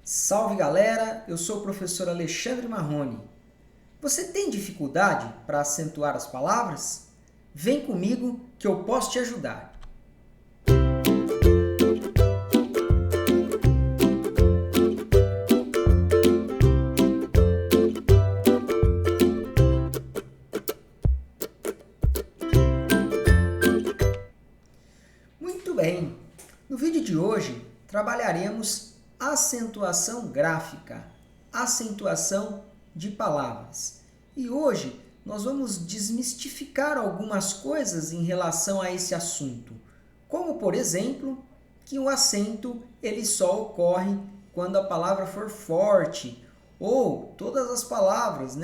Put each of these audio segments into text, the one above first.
Salve galera, eu sou o professor Alexandre Marrone. Você tem dificuldade para acentuar as palavras? Vem comigo que eu posso te ajudar. Muito bem, no vídeo de hoje trabalharemos acentuação gráfica, acentuação de palavras. E hoje nós vamos desmistificar algumas coisas em relação a esse assunto, como por exemplo, que o acento ele só ocorre quando a palavra for forte, ou todas as palavras,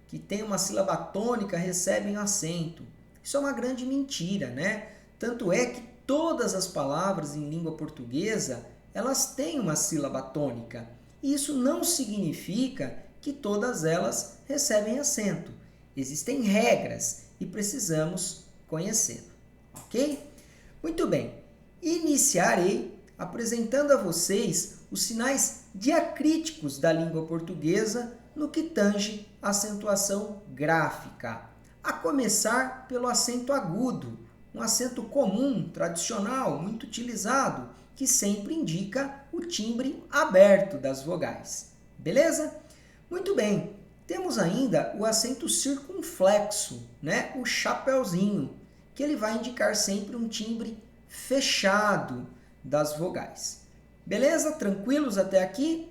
que têm uma sílaba tônica recebem acento. Isso é uma grande mentira, né? Tanto é que todas as palavras em língua portuguesa, elas têm uma sílaba tônica. Isso não significa que todas elas recebem acento. Existem regras e precisamos conhecê-las, ok? Muito bem, iniciarei apresentando a vocês os sinais diacríticos da língua portuguesa no que tange a acentuação gráfica. A começar pelo acento agudo, um acento comum, tradicional, muito utilizado, que sempre indica o timbre aberto das vogais. Beleza? Muito bem. Temos ainda o acento circunflexo, o chapeuzinho, que ele vai indicar sempre um timbre fechado das vogais. Beleza? Tranquilos até aqui?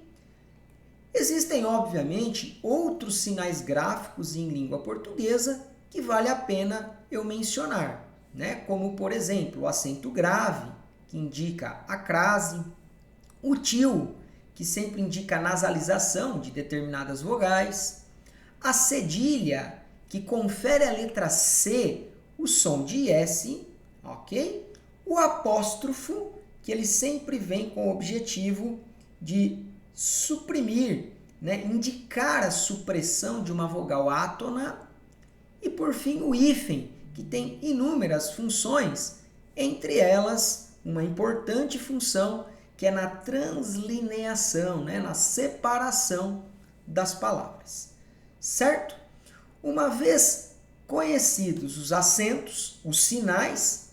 Existem, obviamente, outros sinais gráficos em língua portuguesa que vale a pena eu mencionar, como, por exemplo, o acento grave, que indica a crase, o til, que sempre indica a nasalização de determinadas vogais, a cedilha, que confere à letra C o som de S, ok? O apóstrofo, que ele sempre vem com o objetivo de suprimir, indicar a supressão de uma vogal átona, e por fim o hífen, que tem inúmeras funções, entre elas uma importante função que é na translineação, na separação das palavras. Certo? Uma vez conhecidos os acentos, os sinais,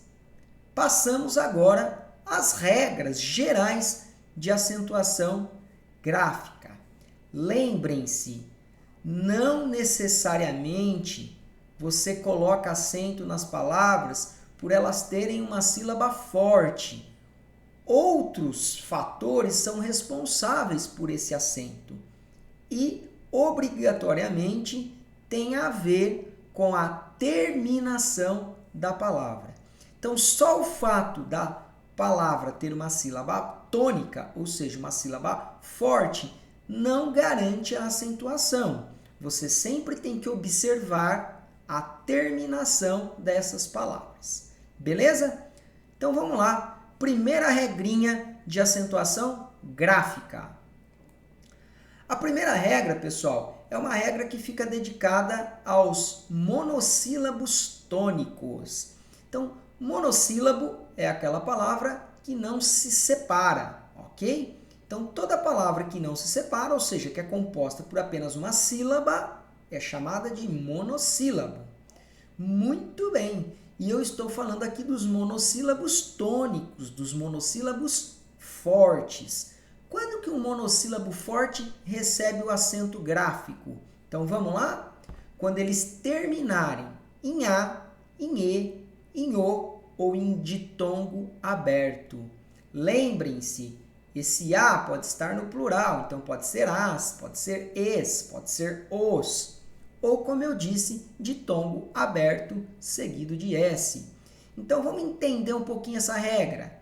passamos agora às regras gerais de acentuação gráfica. Lembrem-se, não necessariamente você coloca acento nas palavras por elas terem uma sílaba forte. Outros fatores são responsáveis por esse acento e, obrigatoriamente, tem a ver com a terminação da palavra. Então, só o fato da palavra ter uma sílaba tônica, ou seja, uma sílaba forte, não garante a acentuação. Você sempre tem que observar a terminação dessas palavras. Beleza? Então vamos lá. Primeira regrinha de acentuação gráfica. A primeira regra, pessoal, é uma regra que fica dedicada aos monossílabos tônicos. Então, monossílabo é aquela palavra que não se separa, ok? Então, toda palavra que não se separa, ou seja, que é composta por apenas uma sílaba, é chamada de monossílabo. Muito bem. E eu estou falando aqui dos monossílabos tônicos, dos monossílabos fortes. Quando que um monossílabo forte recebe o acento gráfico? Então, vamos lá? Quando eles terminarem em A, em E, em O ou em ditongo aberto. Lembrem-se, esse A pode estar no plural, então pode ser as, pode ser es, pode ser os. Ou, como eu disse, ditongo aberto seguido de S. Então, vamos entender um pouquinho essa regra.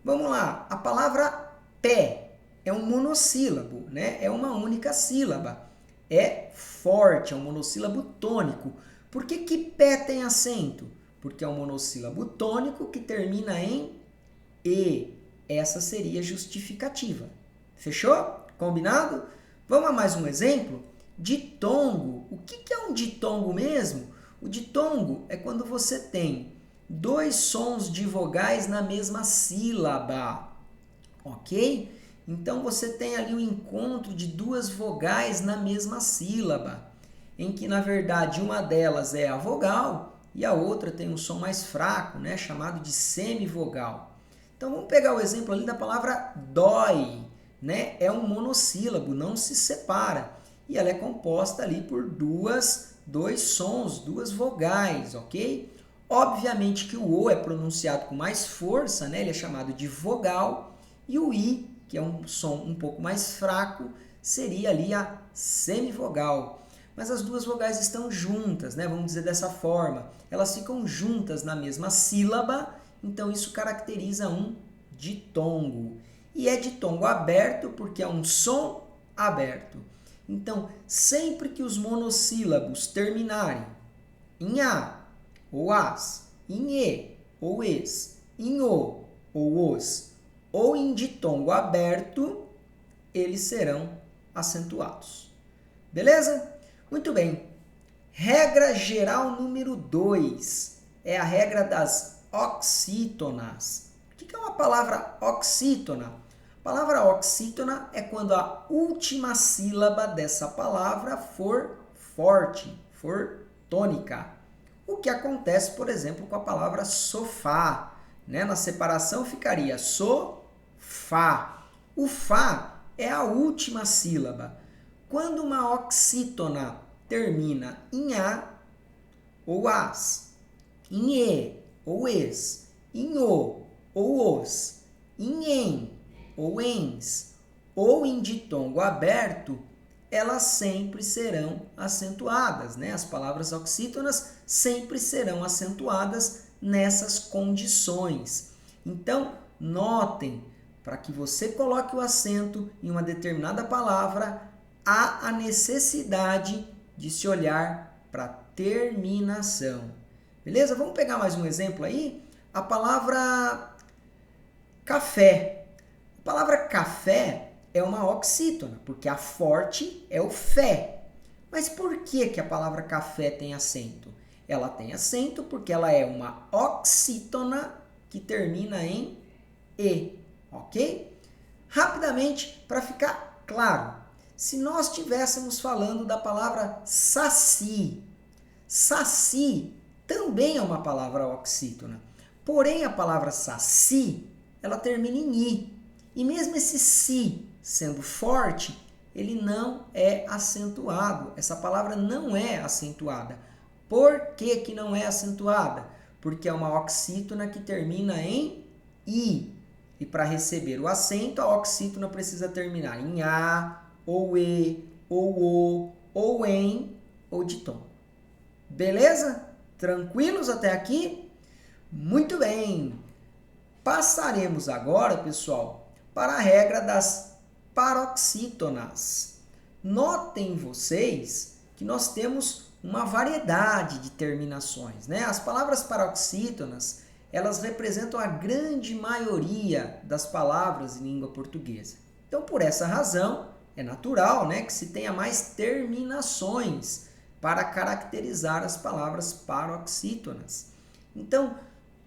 Vamos lá, a palavra pé é um monossílabo, é uma única sílaba. É forte, é um monossílabo tônico. Por que que pé tem acento? Porque é um monossílabo tônico que termina em E. Essa seria a justificativa. Fechou? Combinado? Vamos a mais um exemplo? Ditongo. O que é um ditongo mesmo? O ditongo é quando você tem dois sons de vogais na mesma sílaba, ok? Então você tem ali o encontro de duas vogais na mesma sílaba, em que na verdade uma delas é a vogal e a outra tem um som mais fraco, né, chamado de semivogal. Então vamos pegar o exemplo ali da palavra dói, né? É um monossílabo, não se separa. E ela é composta ali por dois sons, duas vogais, ok? Obviamente que o O é pronunciado com mais força, né? Ele é chamado de vogal, e o I, que é um som um pouco mais fraco, seria ali a semivogal. Mas as duas vogais estão juntas, né? Vamos dizer dessa forma. Elas ficam juntas na mesma sílaba, então isso caracteriza um ditongo. E é ditongo aberto porque é um som aberto. Então, sempre que os monossílabos terminarem em A ou as, em E ou es, em O ou os, ou em ditongo aberto, eles serão acentuados. Beleza? Muito bem. Regra geral número 2 é a regra das oxítonas. O que é uma palavra oxítona? A palavra oxítona é quando a última sílaba dessa palavra for forte, for tônica. O que acontece, por exemplo, com a palavra sofá, né? Na separação ficaria sofá. O fá é a última sílaba. Quando uma oxítona termina em A ou as, em E ou es, em O ou os, em ou ens, ou em ditongo aberto, elas sempre serão acentuadas, né? As palavras oxítonas sempre serão acentuadas nessas condições. Então, notem, para que você coloque o acento em uma determinada palavra, há a necessidade de se olhar para a terminação. Beleza? Vamos pegar mais um exemplo aí? A palavra café. A palavra café é uma oxítona, porque a forte é o fé. Mas por que a palavra café tem acento? Ela tem acento porque ela é uma oxítona que termina em E, ok? Rapidamente, para ficar claro, se nós estivéssemos falando da palavra saci, saci também é uma palavra oxítona, porém a palavra saci, ela termina em I, e mesmo esse si sendo forte, ele não é acentuado, essa palavra não é acentuada. Por que que não é acentuada? Porque é uma oxítona que termina em I, e para receber o acento, a oxítona precisa terminar em A, ou E, ou O, ou em, ou ditongo. Beleza? Tranquilos até aqui? Muito bem! Passaremos agora, pessoal, para a regra das paroxítonas. Notem vocês que nós temos uma variedade de terminações, né? As palavras paroxítonas, elas representam a grande maioria das palavras em língua portuguesa. Então, por essa razão, é natural, né, que se tenha mais terminações para caracterizar as palavras paroxítonas. Então,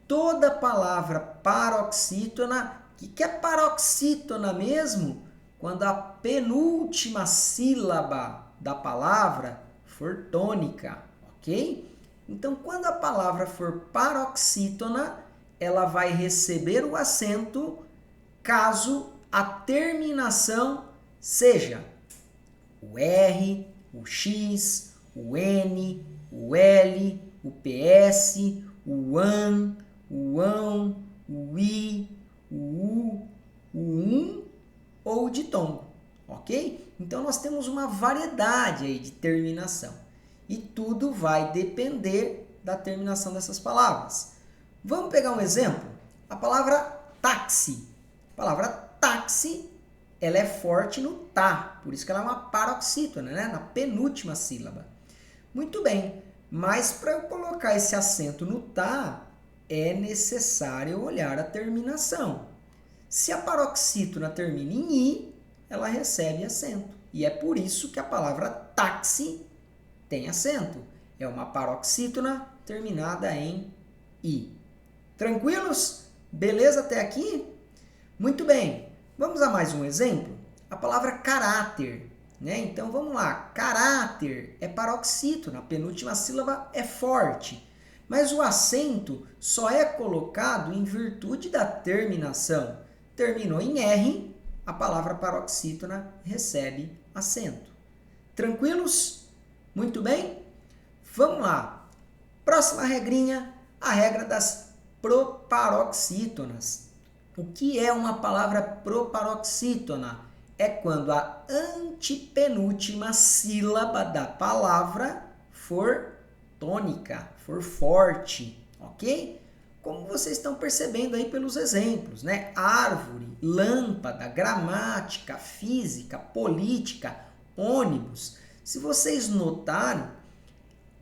toda palavra paroxítona, o que é paroxítona mesmo? Quando a penúltima sílaba da palavra for tônica, ok? Então, quando a palavra for paroxítona, ela vai receber o acento caso a terminação seja o R, o X, o N, o L, o PS, o AN, o ão, o I, o U, o ou o ditongo, ok? Então, nós temos uma variedade aí de terminação e tudo vai depender da terminação dessas palavras. Vamos pegar um exemplo? A palavra táxi. A palavra táxi, ela é forte no tá, por isso que ela é uma paroxítona, né? Na penúltima sílaba. Muito bem, mas para eu colocar esse acento no tá, é necessário olhar a terminação. Se a paroxítona termina em i, ela recebe acento. E é por isso que a palavra táxi tem acento. É uma paroxítona terminada em i. Tranquilos? Beleza até aqui? Muito bem. Vamos a mais um exemplo? A palavra caráter, né? Então vamos lá. Caráter é paroxítona, a penúltima sílaba é forte. Mas o acento só é colocado em virtude da terminação. Terminou em R, a palavra paroxítona recebe acento. Tranquilos? Muito bem? Vamos lá. Próxima regrinha, a regra das proparoxítonas. O que é uma palavra proparoxítona? É quando a antepenúltima sílaba da palavra for tônica, for forte, ok? Como vocês estão percebendo aí pelos exemplos, né? Árvore, lâmpada, gramática, física, política, ônibus. Se vocês notarem,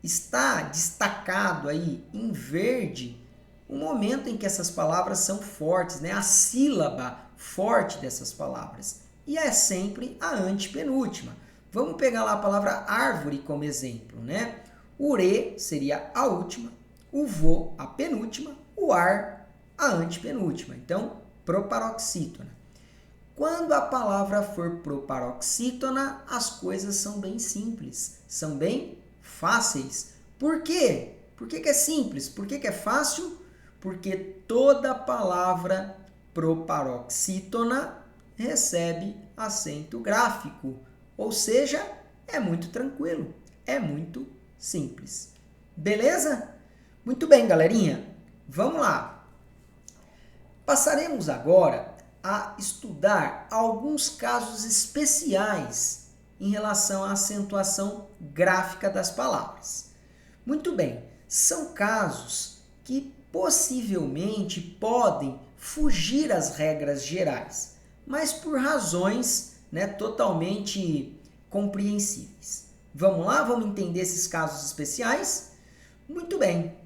está destacado aí em verde o momento em que essas palavras são fortes, né? A sílaba forte dessas palavras. E é sempre a antepenúltima. Vamos pegar lá a palavra árvore como exemplo, né? O re seria a última, o vo a penúltima, o ar a antepenúltima. Então, proparoxítona. Quando a palavra for proparoxítona, as coisas são bem simples, são bem fáceis. Por quê? Por que é simples? Por que é fácil? Porque toda palavra proparoxítona recebe acento gráfico, ou seja, é muito tranquilo, é muito simples. Beleza? Muito bem, galerinha. Vamos lá. Passaremos agora a estudar alguns casos especiais em relação à acentuação gráfica das palavras. Muito bem, são casos que possivelmente podem fugir às regras gerais, mas por razões, né, totalmente compreensíveis. Vamos lá? Vamos entender esses casos especiais? Muito bem.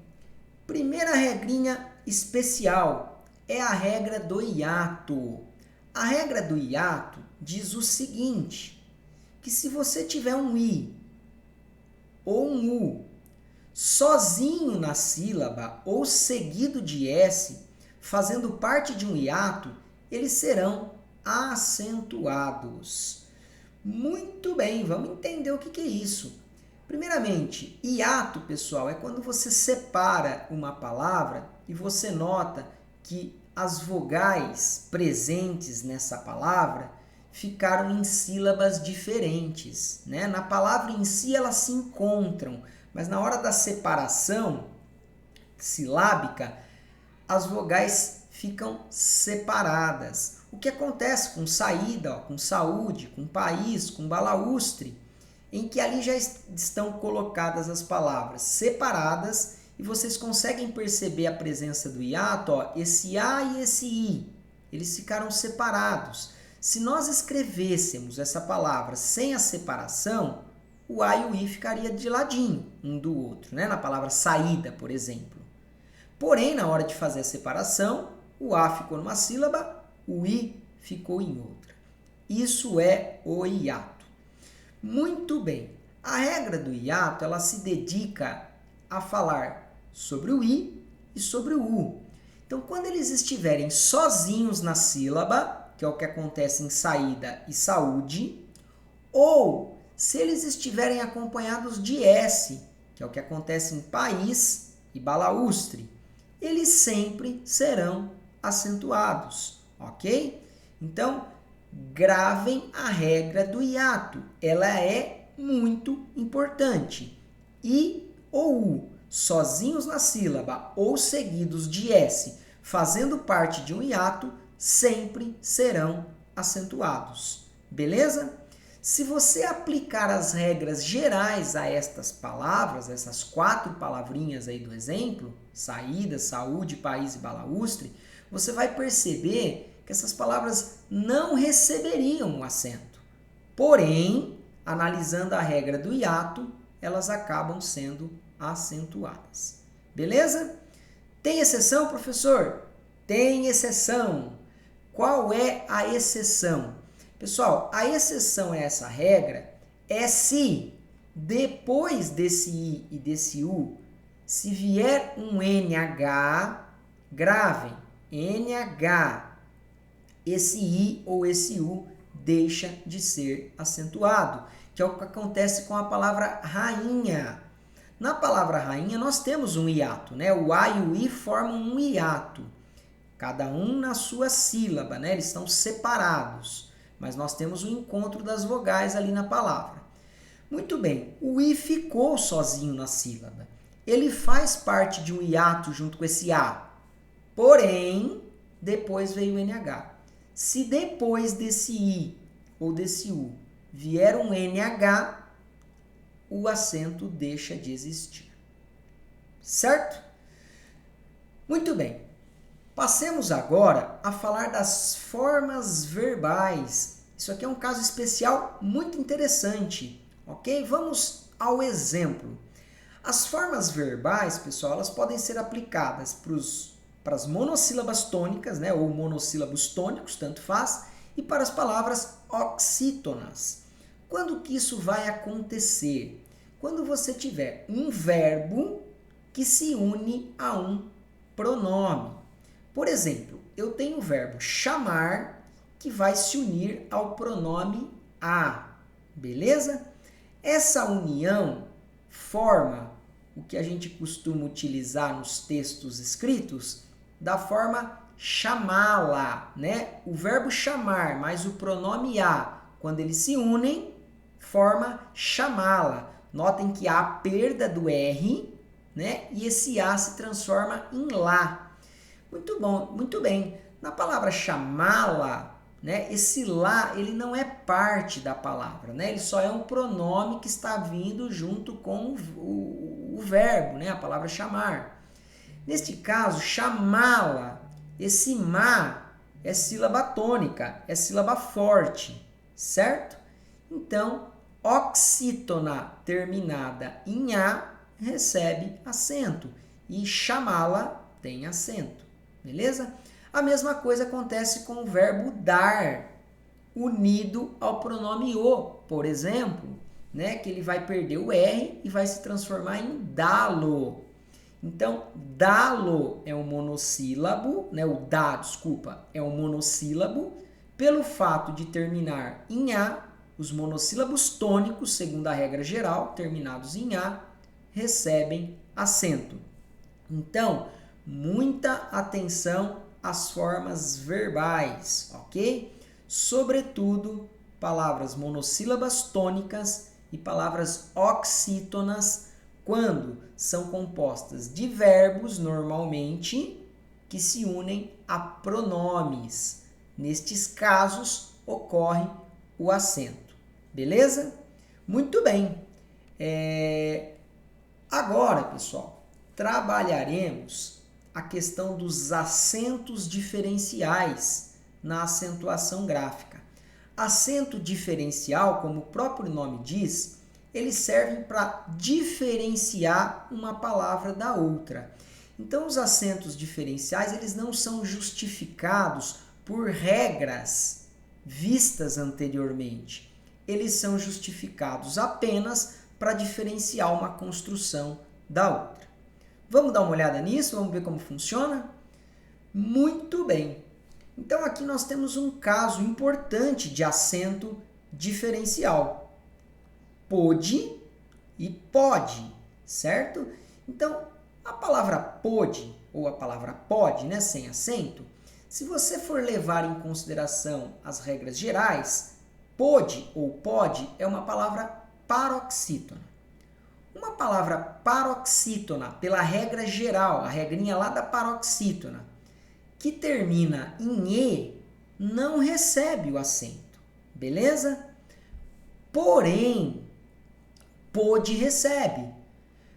Primeira regrinha especial é a regra do hiato. A regra do hiato diz o seguinte, que se você tiver um i ou um u sozinho na sílaba ou seguido de s, fazendo parte de um hiato, eles serão acentuados. Muito bem, vamos entender o que é isso. Primeiramente, hiato, pessoal, é quando você separa uma palavra e você nota que as vogais presentes nessa palavra ficaram em sílabas diferentes, né? Na palavra em si elas se encontram, mas na hora da separação silábica, as vogais ficam separadas. O que acontece com saída, com saúde, com país, com balaústre, em que ali já estão colocadas as palavras separadas e vocês conseguem perceber a presença do hiato, esse A e esse I, eles ficaram separados. Se nós escrevêssemos essa palavra sem a separação, o A e o I ficaria de ladinho um do outro, né? Na palavra saída, por exemplo. Porém, na hora de fazer a separação, o A ficou numa sílaba, o I ficou em outra. Isso é o hiato. Muito bem. A regra do hiato, ela se dedica a falar sobre o I e sobre o U. Então, quando eles estiverem sozinhos na sílaba, que é o que acontece em saída e saúde, ou se eles estiverem acompanhados de S, que é o que acontece em país e balaústre, eles sempre serão acentuados, ok? Então, gravem a regra do hiato, ela é muito importante. I ou U, sozinhos na sílaba ou seguidos de S, fazendo parte de um hiato, sempre serão acentuados. Beleza? Se você aplicar as regras gerais a estas palavras, essas 4 palavrinhas aí do exemplo, saída, saúde, país e balaústre, você vai perceber que essas palavras não receberiam um acento. Porém, analisando a regra do hiato, elas acabam sendo acentuadas. Beleza? Tem exceção, professor? Tem exceção. Qual é a exceção? Pessoal, a exceção a essa regra é se depois desse I e desse U, se vier um NH, gravem, NH, esse I ou esse U deixa de ser acentuado, que é o que acontece com a palavra rainha. Na palavra rainha nós temos um hiato, né? O A e o I formam um hiato, cada um na sua sílaba, né? Eles estão separados, mas nós temos o encontro das vogais ali na palavra. Muito bem, o I ficou sozinho na sílaba. Ele faz parte de um hiato junto com esse A, porém, depois veio o NH. Se depois desse I ou desse U vier um NH, o acento deixa de existir. Certo? Muito bem. Passemos agora a falar das formas verbais. Isso aqui é um caso especial muito interessante, ok? Vamos ao exemplo. As formas verbais, pessoal, elas podem ser aplicadas para as monossílabas tônicas, né, ou monossílabos tônicos, tanto faz, e para as palavras oxítonas. Quando que isso vai acontecer? Quando você tiver um verbo que se une a um pronome. Por exemplo, eu tenho o verbo chamar, que vai se unir ao pronome a, beleza? Essa união forma o que a gente costuma utilizar nos textos escritos da forma chamá-la, né? O verbo chamar mais o pronome a, quando eles se unem, forma chamá-la. Notem que há a perda do R, né? E esse a se transforma em lá. Muito bom, muito bem. Na palavra chamá-la, né? Esse lá, ele não é parte da palavra, né? Ele só é um pronome que está vindo junto com o verbo, né? A palavra chamar. Neste caso, chamá-la, esse má é sílaba tônica, é sílaba forte, certo? Então, oxítona terminada em a recebe acento e chamá-la tem acento, beleza? A mesma coisa acontece com o verbo dar, unido ao pronome o, por exemplo, né? Que ele vai perder o R e vai se transformar em dá-lo. Então, dá-lo é um monossílabo, né? O dá, desculpa, é um monossílabo. Pelo fato de terminar em a, os monossílabos tônicos, segundo a regra geral, terminados em a, recebem acento. Então, muita atenção às formas verbais, ok? Sobretudo, palavras monossílabas tônicas e palavras oxítonas, quando são compostas de verbos, normalmente, que se unem a pronomes. Nestes casos, ocorre o acento. Beleza? Muito bem. Agora, pessoal, trabalharemos a questão dos acentos diferenciais na acentuação gráfica. Acento diferencial, como o próprio nome diz, eles servem para diferenciar uma palavra da outra. Então, os acentos diferenciais, eles não são justificados por regras vistas anteriormente. Eles são justificados apenas para diferenciar uma construção da outra. Vamos dar uma olhada nisso? Vamos ver como funciona? Muito bem. Então, aqui nós temos um caso importante de acento diferencial. Pôde e pode, certo? Então, a palavra pôde, ou a palavra pode, né, sem acento, se você for levar em consideração as regras gerais, pôde ou pode é uma palavra paroxítona. Uma palavra paroxítona, pela regra geral, a regrinha lá da paroxítona, que termina em E, não recebe o acento, beleza? Porém, pôde recebe,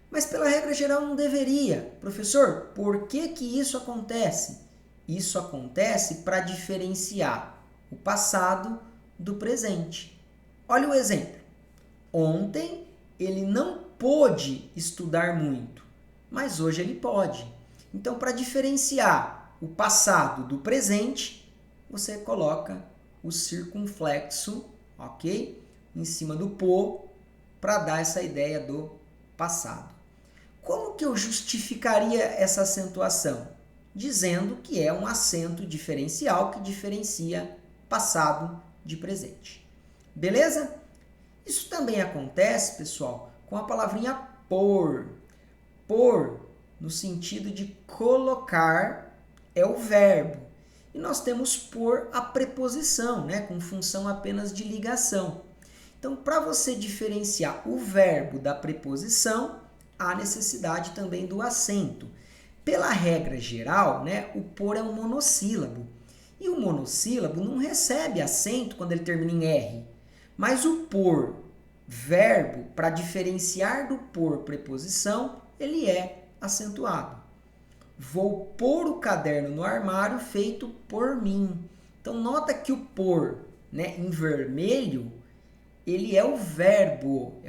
mas pela regra geral não deveria. Professor, por que que isso acontece? Isso acontece para diferenciar o passado do presente. Olha o exemplo. Ontem ele não pôde estudar muito, mas hoje ele pode. Então, para diferenciar o passado do presente, você coloca o circunflexo, ok? Em cima do pô, para dar essa ideia do passado. Como que eu justificaria essa acentuação? dizendo que é um acento diferencial que diferencia passado de presente. Beleza? Isso também acontece, pessoal, com a palavrinha por. Por, no sentido de colocar, é o verbo. E nós temos por a preposição, né, com função apenas de ligação. Então, para você diferenciar o verbo da preposição, há necessidade também do acento. Pela regra geral, né, o por é um monossílabo. E o monossílabo não recebe acento quando ele termina em R. Mas o por, verbo, para diferenciar do por preposição, ele é acentuado. Vou pôr o caderno no armário feito por mim. Então, nota que o por, né, em vermelho, ele é o verbo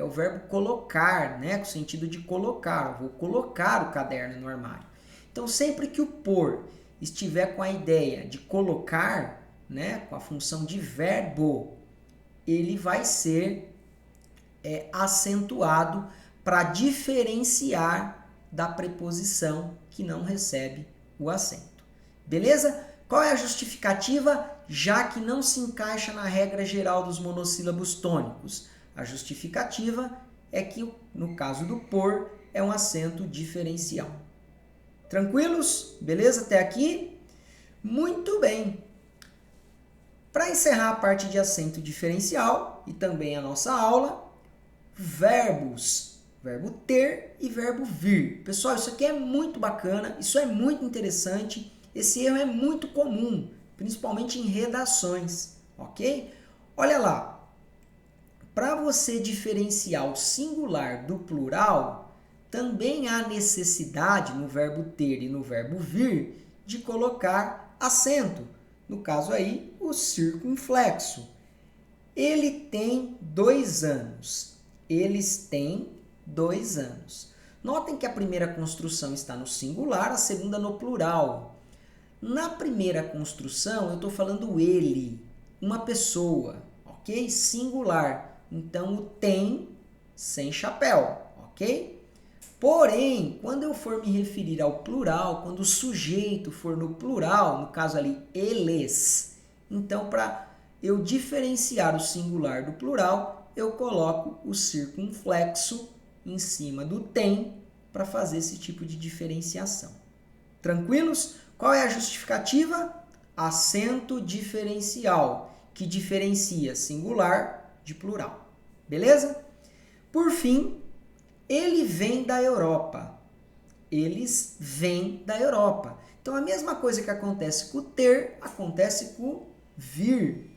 colocar, né, com o sentido de colocar. Eu vou colocar o caderno no armário. Então, sempre que o por estiver com a ideia de colocar, né, com a função de verbo, ele vai ser acentuado para diferenciar da preposição que não recebe o acento. Beleza? Qual é a justificativa? Já que não se encaixa na regra geral dos monossílabos tônicos. A justificativa é que, no caso do por, é um acento diferencial. Tranquilos? Beleza até aqui? Muito bem! Para encerrar a parte de acento diferencial e também a nossa aula, verbos, verbo ter e verbo vir. Pessoal, isso aqui é muito bacana, isso é muito interessante, esse erro é muito comum, principalmente em redações, ok? Olha lá, para você diferenciar o singular do plural, também há necessidade no verbo ter e no verbo vir de colocar acento. No caso aí, o circunflexo. Ele tem 2 anos. Eles têm 2 anos. Notem que a primeira construção está no singular, a segunda no plural. Na primeira construção, eu estou falando ele, uma pessoa, ok? Singular. Então, o tem sem chapéu, ok? Porém, quando eu for me referir ao plural, quando o sujeito for no plural, no caso ali, eles, então, para eu diferenciar o singular do plural, eu coloco o circunflexo em cima do tem para fazer esse tipo de diferenciação. Tranquilos? Qual é a justificativa? Acento diferencial, que diferencia singular de plural. Beleza? Por fim, ele vem da Europa. Eles vêm da Europa. Então, a mesma coisa que acontece com o ter, acontece com o vir.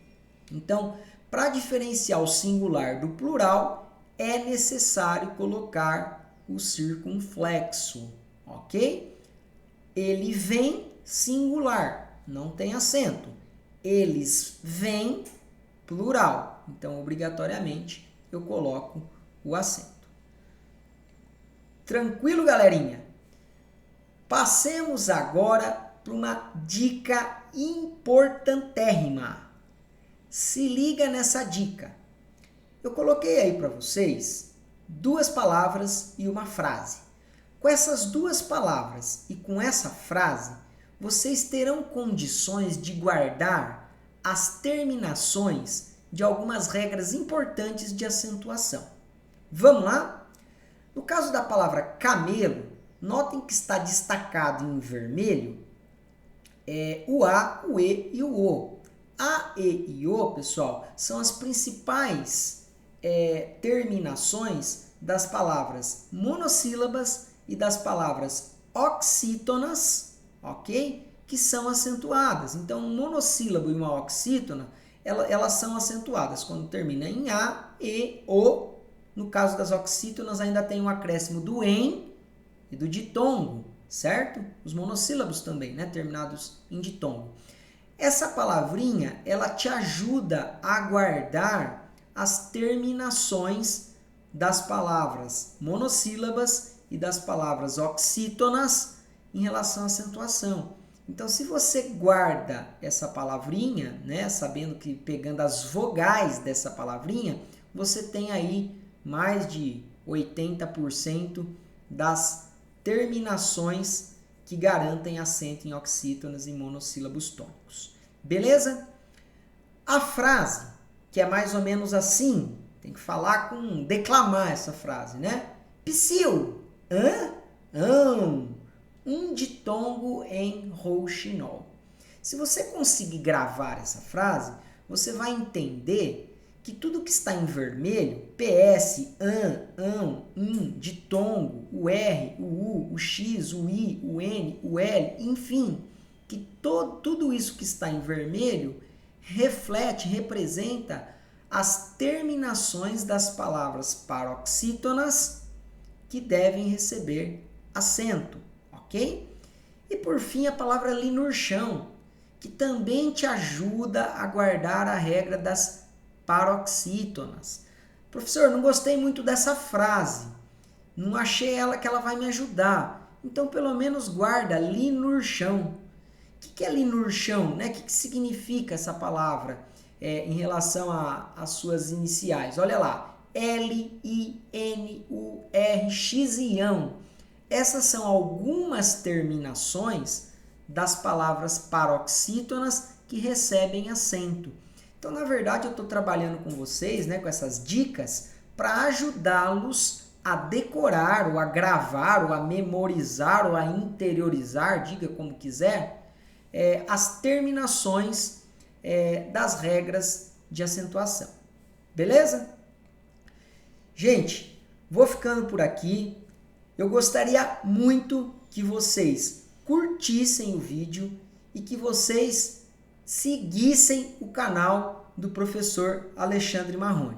Então, para diferenciar o singular do plural, é necessário colocar o circunflexo, ok? Ele vem, singular, não tem acento. Eles vêm, plural. Então, obrigatoriamente, eu coloco o acento. Tranquilo, galerinha? Passemos agora para uma dica importantérrima. Se liga nessa dica. Eu coloquei aí para vocês 2 palavras e uma frase. Com essas 2 palavras e com essa frase, vocês terão condições de guardar as terminações de algumas regras importantes de acentuação. Vamos lá? No caso da palavra camelo, notem que está destacado em vermelho o A, o E e o O. A, E e O, pessoal, são as principais terminações das palavras monossílabas e das palavras oxítonas, ok? Que são acentuadas. Então, um monossílabo e uma oxítona, elas são acentuadas quando termina em A, E, O. No caso das oxítonas, ainda tem um acréscimo do em e do ditongo, certo? Os monossílabos também, né? Terminados em ditongo. Essa palavrinha, ela te ajuda a guardar as terminações das palavras monossílabas e das palavras oxítonas em relação à acentuação. Então, se você guarda essa palavrinha, né, sabendo que pegando as vogais dessa palavrinha, você tem aí mais de 80% das terminações que garantem acento em oxítonas e monossílabos tônicos. Beleza? A frase, que é mais ou menos assim, tem que falar com, declamar essa frase, né? Psiu, um ditongo em rouxinol. Se você conseguir gravar essa frase, você vai entender que tudo que está em vermelho, PS, ditongo, o R, o U, o X, o I, o N, o L, enfim, que tudo isso que está em vermelho reflete, representa as terminações das palavras paroxítonas que devem receber acento, ok? E por fim a palavra linurchão, que também te ajuda a guardar a regra das paroxítonas. Professor, não gostei muito dessa frase, não achei que ela vai me ajudar, então pelo menos guarda linurchão. O que é linurchão? Né? O que significa essa palavra em relação às suas iniciais? Olha lá, L-I-N-U-R-X-ião. Essas são algumas terminações das palavras paroxítonas que recebem acento. Então, na verdade, eu estou trabalhando com vocês, né, com essas dicas, para ajudá-los a decorar, ou a gravar, ou a memorizar, ou a interiorizar, diga como quiser, as terminações das regras de acentuação. Beleza? Gente, vou ficando por aqui. Eu gostaria muito que vocês curtissem o vídeo e que vocês seguissem o canal do professor Alexandre Marrone.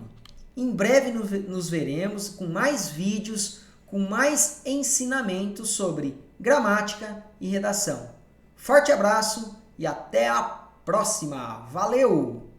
Em breve nos veremos com mais vídeos, com mais ensinamentos sobre gramática e redação. Forte abraço e até a próxima. Valeu!